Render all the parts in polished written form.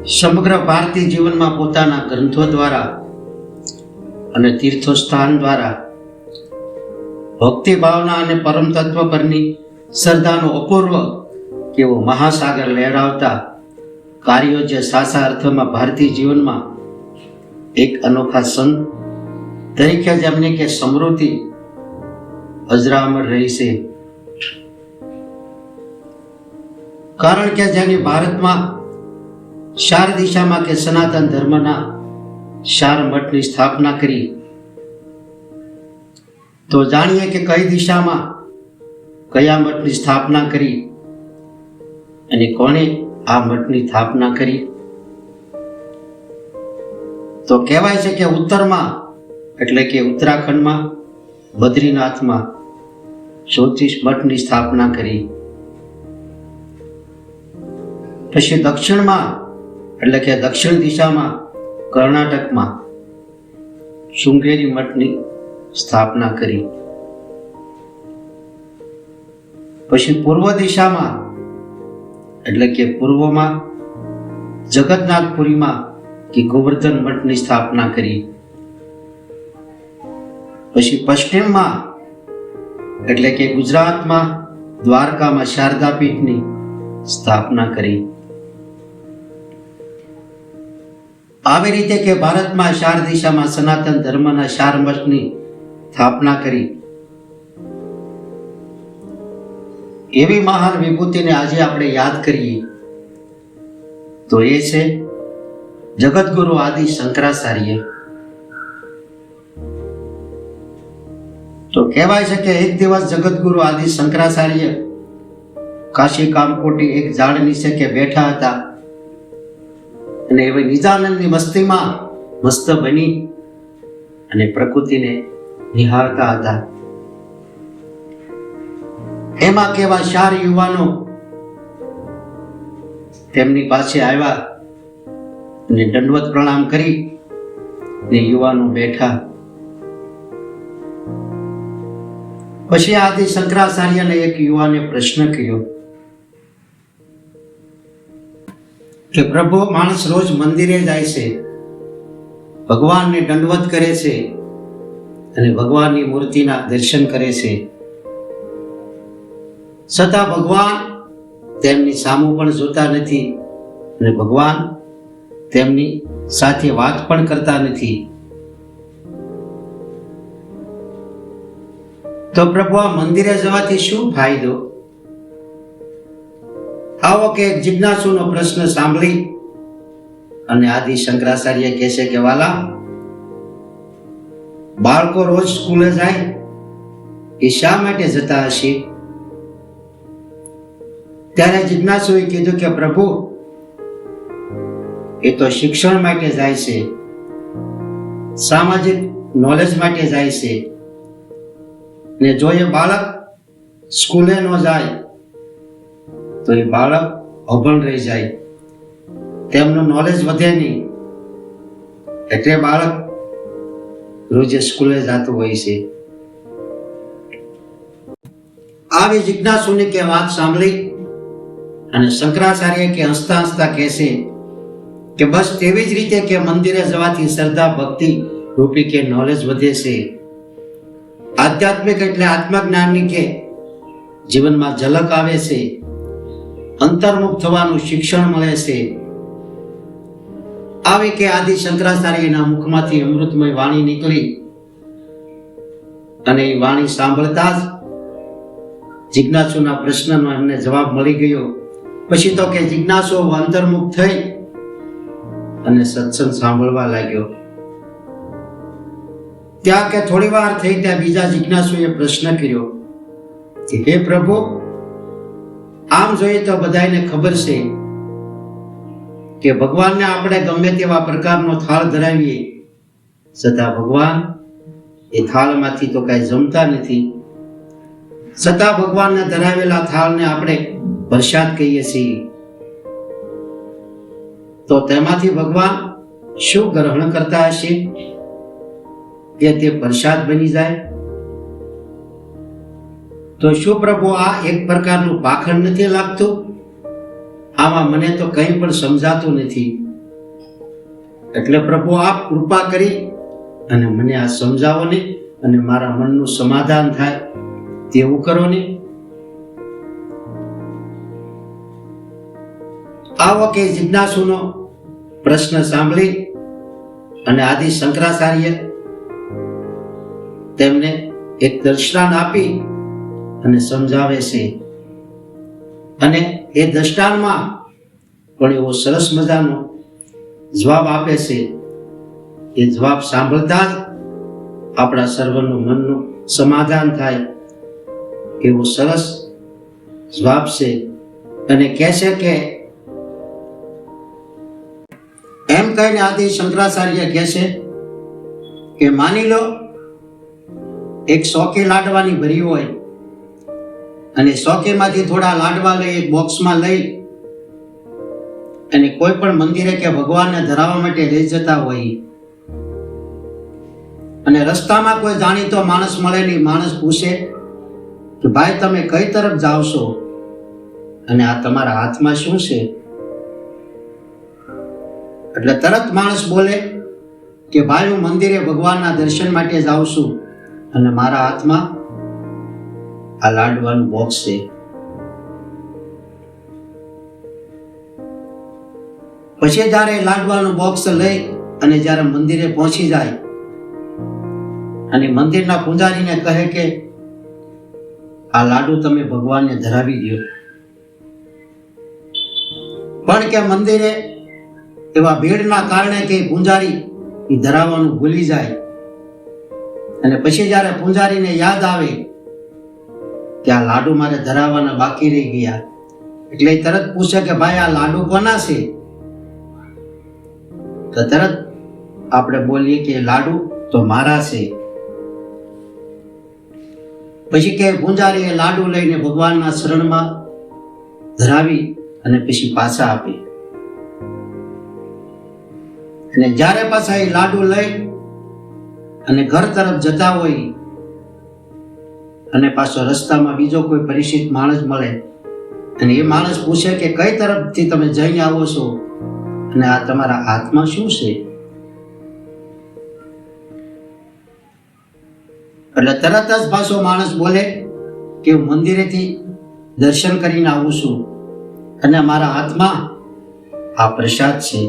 સમગ્ર ભારતીય જીવનમાં પોતાના ગ્રંથો દ્વારા અને તીર્થોસ્થાન દ્વારા ભક્તિ ભાવના અને પરમ તત્વ પરની શ્રદ્ધાનો અપૂર્વ કેવો મહાસાગર લહેરાવતા કાર્યો જે સાચા અર્થમાં ભારતીય જીવનમાં એક અનોખા સંત તરીકે જેમની કે સમૃદ્ધિ અજરામર રહી છે. કારણ કે જેની ભારતમાં ચાર દિશામાં કે સનાતન ધર્મના ચાર મઠની સ્થાપના કરી, તો જાણીએ કે કઈ દિશામાં કયા મઠની સ્થાપના કરી અને કોણે આ મઠની સ્થાપના કરી. તો કહેવાય છે કે ઉત્તરમાં એટલે કે ઉત્તરાખંડમાં બદ્રીનાથમાં 34 મઠની સ્થાપના કરી. પછી દક્ષિણમાં એટલે કે દક્ષિણ દિશામાં કર્ણાટકમાં શૃંગેરી મઠની સ્થાપના કરી. પછી પૂર્વ દિશામાં એટલે કે પૂર્વમાં જગન્નાથપુરીમાં કે ગોવર્ધન મઠની સ્થાપના કરી. પછી પશ્ચિમમાં એટલે કે ગુજરાતમાં દ્વારકામાં શારદા પીઠની સ્થાપના કરી. આવી રીતે કે ભારતમાં ચાર દિશામાં સનાતન ધર્મના ચાર મઠની સ્થાપના કરી. એવી મહાન વિભૂતિને આજે આપણે યાદ કરીએ તો એ છે જગતગુરુ આદિ શંકરાચાર્ય. તો કહેવાય છે કે એક દિવસ જગતગુરુ આદિ શંકરાચાર્ય કાશી કામકોટી એક ઝાડ નીચે કે બેઠા હતા અને એવી નિજાનંદની મસ્તીમાં મસ્ત બની અને પ્રકૃતિને નિહાળતા હતા. એમાં કેવા ચાર યુવાનો તેમની પાસે આવ્યા અને દંડવત પ્રણામ કરી ને યુવાનો બેઠા. પછી આદિ શંકરાચાર્યને એક યુવાને પ્રશ્ન કર્યો કે પ્રભુ, માણસ રોજ મંદિરે જાય છે, ભગવાનને દંડવત કરે છે અને ભગવાનની મૂર્તિના દર્શન કરે છે, છતાં ભગવાન તેમની સામું પણ જોતા નથી અને ભગવાન તેમની સાથે વાત પણ કરતા નથી. તો પ્રભુ, આ મંદિરે જવાથી શું ફાયદો? આવો કે એક જિજ્ઞાસુનો પ્રશ્ન સાંભળી અને આદિ શંકરાચાર્ય કહે છે કે વાલા, બાળકો રોજ સ્કૂલે જાય એ શા માટે જતા હશે? ત્યારે જિજ્ઞાસુએ કીધું કે પ્રભુ, એ તો શિક્ષણ માટે જાય છે, સામાજિક નોલેજ માટે જાય છે, ને જો એ બાળક સ્કૂલે ન જાય તો એ બાળક અભણ રહી જાય, તેમનું નોલેજ વધે નહીં, એટલે બાળક રોજે સ્કૂલે જતું હોય છે. આવી જિજ્ઞાસુની કે વાત સાંભળી અને શંકરાચાર્ય કે હસતા હસતા કહેશે કે બસ તેવી જ રીતે કે મંદિરે જવાથી શ્રદ્ધા ભક્તિ રૂપી કે નોલેજ વધે છે. આધ્યાત્મિક એટલે આત્મજ્ઞાનની કે જીવનમાં ઝલક આવે છે, અંતર્મુખ થવાનું શિક્ષણ મળે છે. આવી કે આદિ શંકરાચાર્યના મુખમાંથી અમૃતમય વાણી નીકળી અને એ વાણી સાંભળતા જ જિજ્ઞાસુના પ્રશ્નનો એમને જવાબ મળી ગયો. પછી તો કે જિજ્ઞાસુ અંતર્મુખ થઈ અને સત્સંગ સાંભળવા લાગ્યો. ત્યાં કે થોડી વાર થઈ ત્યાં બીજા જિજ્ઞાસુએ પ્રશ્ન કર્યો કે હે પ્રભુ, આમ જોઈએ તો બધાને ખબર છે કે ભગવાનને આપણે ગમે તેવા પ્રકારનો થાળ ધરાવીએ, છતાં ભગવાન એ થાળમાંથી તો કઈ જમતા નથી, છતાં ભગવાનને ધરાવેલા થાળને આપણે પ્રસાદ કહીએ છીએ. તો તેમાંથી ભગવાન શું ગ્રહણ કરતા હશે કે તે પ્રસાદ બની જાય? તો શું પ્રભુ આ એક પ્રકારનું પાખંડ નથી લાગતું? આમાં મને તો કંઈ પણ સમજાતું નથી. એટલે પ્રભુ આપ કૃપા કરી અને મને આ સમજાવો ને અને મારા મનનું સમાધાન થાય તેવું કરો ને. આવો કે જિજ્ઞાસુનો પ્રશ્ન સાંભળી અને આદિ શંકરાચાર્ય તેમને એક દૃષ્ટાંત આપી અને સમજાવે છે. અને એ દૃષ્ટાંતમાં પણ એવો સરસ મજાનો જવાબ આપે છે. એ જવાબ સાંભળતા જ આપણા સર્વનું મનનું સમાધાન થાય એવો સરસ જવાબ છે. અને કહે છે કે એમ કહીને આદિ શંકરાચાર્ય કહે છે કે માની લો એક સોકે લાડવાની ભરી હોય અને સોકેમાંથી થોડા લાડવા લઈ એક બોક્સમાં લઈ અને કોઈ પણ મંદિરે કે ભગવાનને ધરાવવા માટે લઈ જતા હોય અને રસ્તામાં કોઈ જાણીતો માણસ મળે નહીં. માણસ પૂછે કે ભાઈ તમે કઈ તરફ જાઓ છો અને આ તમારા હાથમાં શું છે? એટલે તરત માણસ બોલે કે ભાઈ હું મંદિરે ભગવાનના દર્શન માટે જાઉં છું અને મારા હાથમાં આ લાડવાનું બોક્સ છે. પછી જ્યારે લાડવાનું બોક્સ લઈ અને જ્યારે મંદિરે પહોંચી જાય અને મંદિરના પૂજારીને કહે કે આ લાડુ તમે ભગવાનને ધરાવી દો, પણ કે મંદિરે એવા ભીડના કારણે કે પૂજારી એ ધરાવવાનું ભૂલી જાય અને પછી જ્યારે પૂજારીને યાદ આવે કે આ લાડુ મારે ધરાવવાના બાકી રહી ગયા એટલે એ તરત પૂછે કે ભાઈ આ લાડુ કોના છે? તો તરત આપણે બોલીએ કે લાડુ તો મારા છે. પછી કે પૂજારી એ લાડુ લઈને ભગવાનના શરણમાં ધરાવી અને પછી પાછા આપે. અને જ્યારે પાછા એ લાડુ લઈ અને ઘર તરફ જતા હોય અને પાછો રસ્તામાં બીજો કોઈ પરિચિત માણસ મળે અને એ માણસ પૂછે કે કઈ તરફથી તમે જઈને આવો છો અને આ તમારા હાથમાં શું છે? એટલે તરત જ પાછો માણસ બોલે કે હું મંદિરેથી દર્શન કરીને આવું છું અને મારા હાથમાં આ પ્રસાદ છે.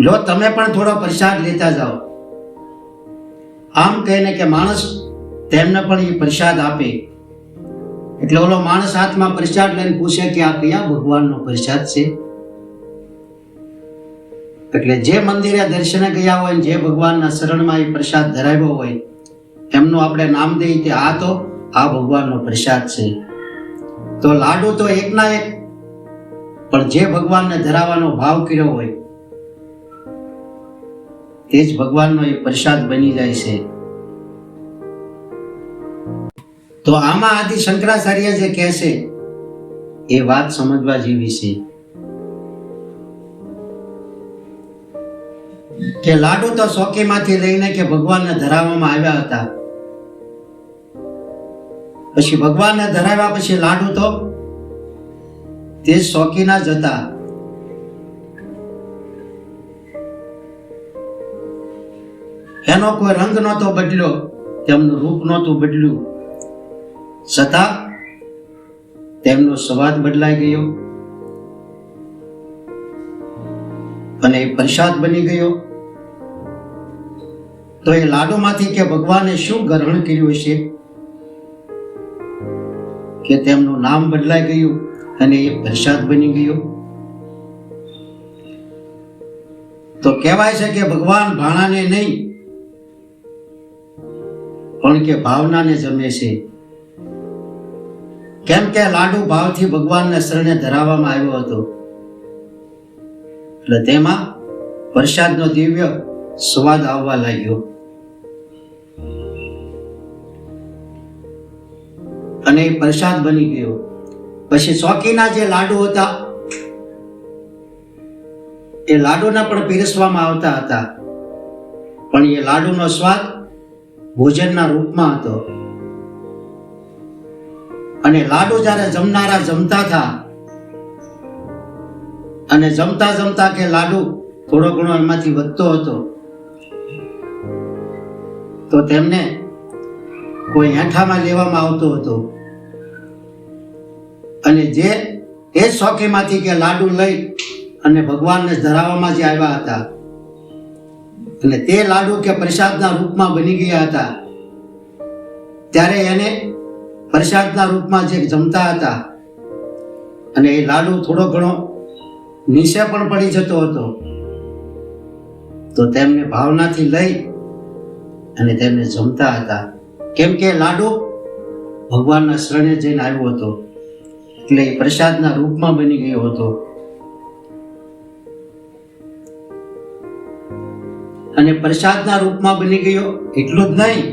લો તમે પણ થોડો પ્રસાદ લેતા જાઓ. આમ કહીને કે માણસ તેમને પણ એ પ્રસાદ આપે. એટલે ઓલો માણસ હાથમાં પ્રસાદ લઈને પૂછે કે આ કયા ભગવાનનો પ્રસાદ છે? એટલે જે મંદિરે દર્શને ગયા હોય જે ભગવાનના શરણમાં એ પ્રસાદ ધરાવ્યો હોય એમનું આપણે નામ દઈએ કે આ તો આ ભગવાનનો પ્રસાદ છે. તો લાડુ તો એકના એક, પણ જે ભગવાનને ધરાવવાનો ભાવ કર્યો હોય તે જ ભગવાનનો એ પ્રસાદ બની જાય છે. તો આમાં આદિ શંકરાચાર્ય જે કહે છે એ વાત સમજવા જેવી છે કે લાડુ તો સોકીમાંથી લઈને કે ભગવાનને ધરાવવામાં આવ્યા હતા. પછી ભગવાનને ધરાવ્યા પછી લાડુ તો તે શોકીના જ હતા. એનો કોઈ રંગ નહોતો બદલ્યો, તેમનું રૂપ નહોતું બદલ્યું, છતાં તેમનો સ્વાદ બદલાઈ ગયો અને એ પ્રસાદ બની ગયો. તો એ લાડુમાંથી કે ભગવાને શું ગ્રહણ કર્યું છે કે તેમનું નામ બદલાઈ ગયું અને એ પ્રસાદ બની ગયો. તો કહેવાય છે કે ભગવાન ભાણાને નહીં પણ કે ભાવનાને જમે છે. કેમ કે લાડુ ભાવથી ભગવાનને શરણે ધરાવવામાં આવ્યો હતો એટલે તેમાં પ્રસાદનો દિવ્ય સ્વાદ આવવા લાગ્યો અને એ પ્રસાદ બની ગયો. પછી શોકીના જે લાડુ હતા એ લાડુના પણ પીરસવામાં આવતા હતા, પણ એ લાડુનો સ્વાદ ભોજનના રૂપમાં હતો. અને લાડુ જ્યારે જમનારા જમતા હતા અને જમતા જમતા કે લાડુ થોડો ઘણો એમાંથી વધતો હતો તો તેમને કોઈ હેઠામાં લેવામાં આવતો હતો, અને જે એ શોખીમાંથી કે લાડુ લઈ અને ભગવાનને ધરાવવામાં જે આવ્યા હતા અને તે લાડુ કે પ્રસાદના રૂપમાં બની ગયા હતા, ત્યારે એને પ્રસાદના રૂપમાં જે જમતા હતા અને એ લાડુ થોડો ઘણો નીચે પણ પડી જતો હતો, તો તેમને ભાવનાથી લઈ અને તેમને જમતા હતા, કેમ કે લાડુ ભગવાનના શરણે જઈને આવ્યો હતો, એટલે એ પ્રસાદના રૂપમાં બની ગયો હતો. અને પ્રસાદના રૂપમાં બની ગયો એટલું જ નહીં,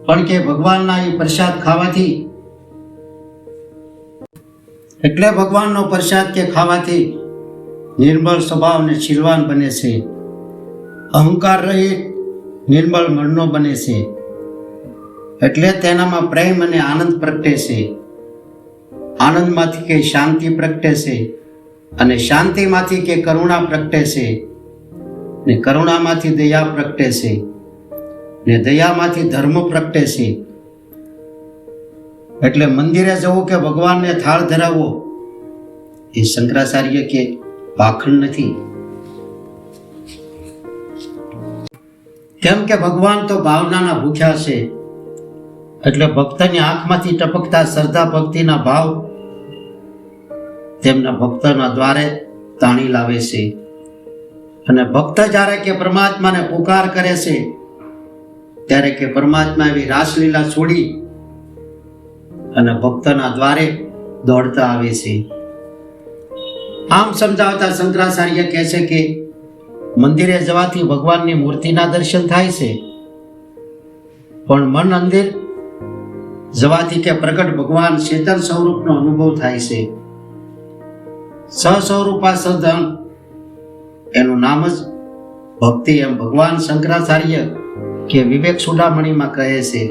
પણ કે ભગવાનના એ પ્રસાદ ખાવાથી, એટલે ભગવાનનો પ્રસાદ કે ખાવાથી નિર્મળ સ્વભાવ અને શીલવાન બને છે, અહંકાર રહિત નિર્મળ મનનો બને છે, એટલે તેનામાં પ્રેમ અને આનંદ પ્રગટે છે, આનંદમાંથી કે શાંતિ પ્રગટે છે, અને શાંતિમાંથી કે કરુણા પ્રગટે છે, ને કરુણામાંથી દયા પ્રગટે છે, ને દયામાંથી ધર્મ પ્રગટે છે. એટલે મંદિરે જવું કે ભગવાનને થાળ ધરાવવો એ શંકરાચાર્ય કે પાખંડ નથી, કેમ કે ભગવાન તો ભાવનાના ભૂખ્યા છે. એટલે ભક્તની આંખમાંથી ટપકતા શ્રદ્ધા ભક્તિના ભાવ તેમના ભક્તના દ્વારે તાણી લાવે છે. અને ભક્ત જ્યારે કે પરમાત્માને પુકાર કરે છે ત્યારે કે પરમાત્મા એવી રાસલીલા છોડી અને ભક્તના દ્વારે દોડતા આવે છે. આમ સમજાવતા શંકરાચાર્ય કહે છે કે મંદિરે જવાથી ભગવાનની મૂર્તિના દર્શન થાય છે, પણ મન મંદિર જવાથી કે પ્રગટ ભગવાન ચેતન સ્વરૂપનો અનુભવ થાય છે. સસ્વરૂપા સદન એનું નામ જ ભક્તિ, એમ ભગવાન શંકરાચાર્ય કે વિવેક ચૂડામણીમાં કહે છે.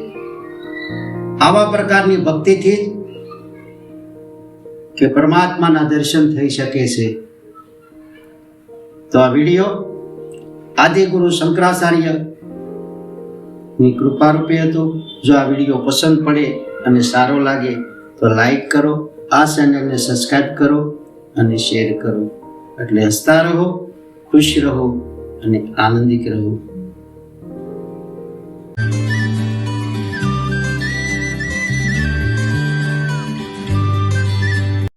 આવા પ્રકારની ભક્તિથી જ કે પરમાત્માના દર્શન થઈ શકે છે. તો આ વિડીયો આદિગુરુ શંકરાચાર્ય ની કૃપા રૂપે હતો. જો આ વિડીયો પસંદ પડે અને સારો લાગે તો લાઈક કરો, આ ચેનલને સબસ્ક્રાઇબ કરો અને શેર કરો. એટલે હસતા રહો, ખુશ રહો અને આનંદિત રહો.